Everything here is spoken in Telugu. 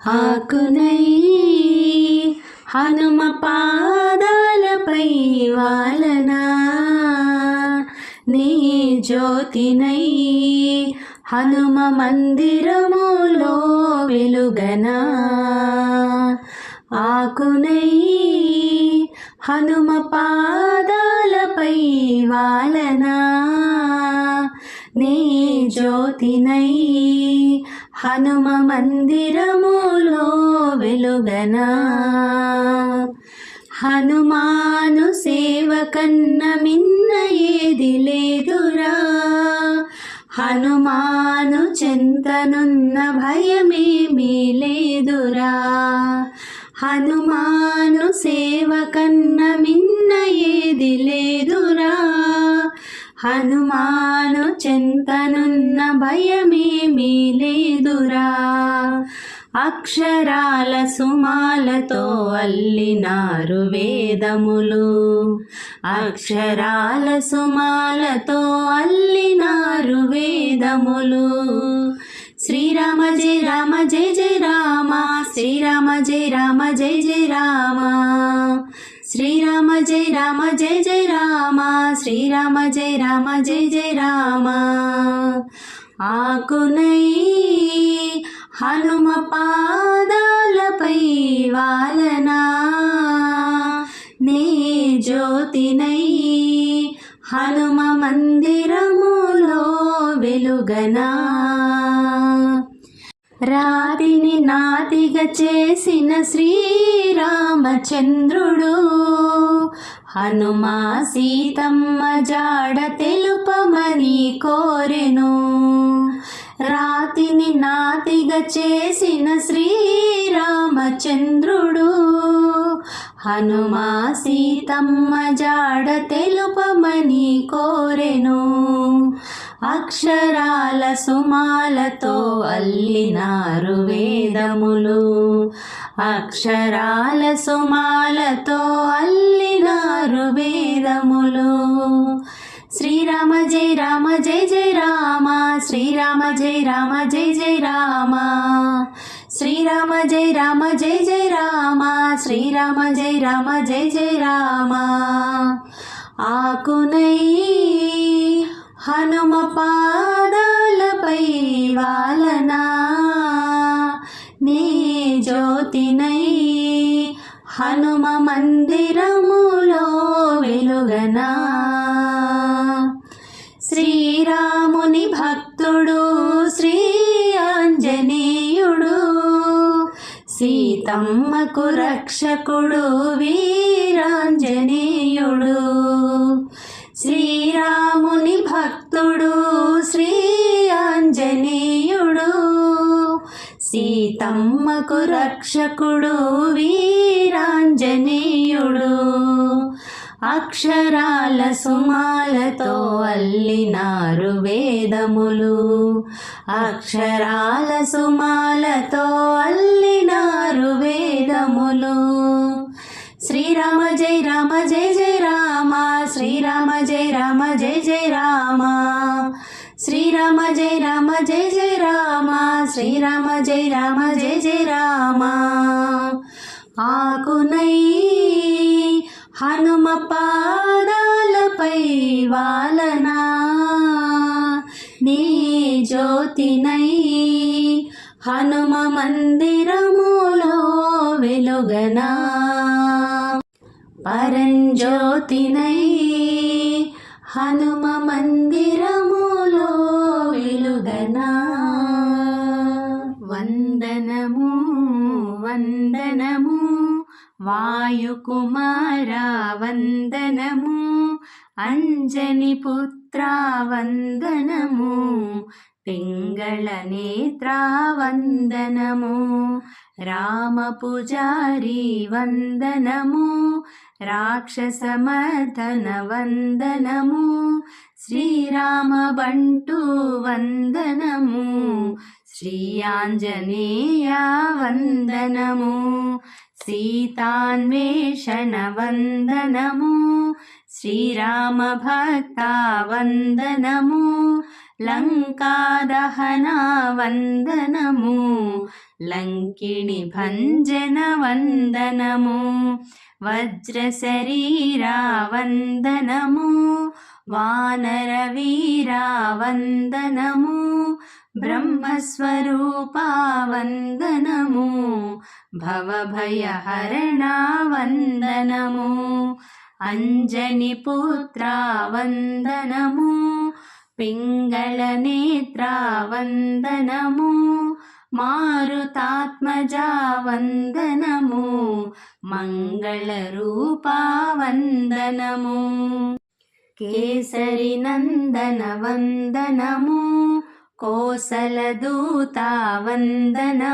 ఆకునై హనుమ పాదాలపై వాలనా, నీ జ్యోతినై హనుమ మందిరములో వెలుగనా. ఆకునై హనుమ పాదాలపై వాలనా, నీ జ్యోతినై హనుమ మందిరములో వెలుగనా. హనుమాను సేవ కన్న మిన్న ఏది లేదురా, హనుమాను చెంతనున్న భయమేమీ లేదురా. హనుమాను సేవ కన్న మిన్న ఏది లేదురా, హనుమాను చెంతనున్న భయమేమీ లేదురా. అక్షరాల సుమాలతో అల్లినారు వేదములు, అక్షరాల సుమాలతో అల్లినారు వేదములు. శ్రీరామ జయ రామ జయ జయ రామ, శ్రీరామ జయ రామ జయ జయ రామ, శ్రీరామ జయ రామ జయ జయ రామ, శ్రీరామ జయ రామ జయ జయ రామ. ఆకునై హనుమ పాదాలపై వాలనా, నీ జ్యోతినై హనుమ మందిరములో వెలుగనా. రాతిని నాతిగా చేసిన శ్రీరామచంద్రుడు, హనుమా సీతమ్మ జాడ తెలుపమని కోరెను. రాతిని నాతిగా చేసిన శ్రీరామచంద్రుడు, హనుమా సీతమ్మ జాడ తెలుపమని కోరెను. అక్షరాల సుమాలతో అల్లినారు వేదములు, అక్షరాల సుమాలతో అల్లినారు వేదములు. శ్రీరామ జయ రామ జయ జయ రామ, శ్రీరామ జయ రామ జయ జయ రామ, శ్రీరామ జయ రామ జయ జయ రామ, శ్రీరామ జయ రామ జయ జయ రామ. ఆకునై హనుమ పాదాలపై వాలనా, నీ జ్యోతినై హనుమ మందిరములో వెలుగనా. శ్రీరాముని భక్తుడు శ్రీ ఆంజనేయుడు, సీతమ్మకు రక్షకుడు వీరాంజనేయుడు. శ్రీరాముని భక్తుడు శ్రీ ఆంజనేయుడు, సీతమ్మకు రక్షకుడు వీరాంజనేయుడు. అక్షరాల సుమాలతో అల్లినారు వేదములు, అక్షరాల సుమాలతో అల్లినారు వేదములు. శ్రీరామ జయ రామ జయ జయ రామ, శ్రీరామ జయ రామ జయ జయ రామ, శ్రీరామ జయ రామ జయ జయ రామ, శ్రీరామ జయ రామ జయ జయ రామ. ఆకునై హనుమ పాదాలపై వాలనా, నీ జ్యోతినై హనుమ మందిరములో వెలుగనా. పరంజ్యోతినై హనుమ మందిరములో వెలుగనా. వందనము వందనము వాయుకుమార వందనము, అంజని పుత్ర వందనము, పింగళ నేత్ర వందనము, రామ పూజారి వందనము, రాక్షసమర్దన వందనము, శ్రీరామ బంటు వందనము, శ్రీ ఆంజనేయ వందనము, సీతాన్వేషణ వందనము, శ్రీరామ భక్త వందనము లంకాదహన వందనము లంకిణి భంజన వందనము వజ్ర శరీరా వందనము వానర వీరా వందనము బ్రహ్మస్వరూపా వందనము భవభయహరణ వందనము అంజని పుత్ర వందనము పింగళ నేత్ర వందనము మారుతాత్మజా వందనము మంగళరూపా వందనము కేసరి నందన వందనము కోసలదూత వందనము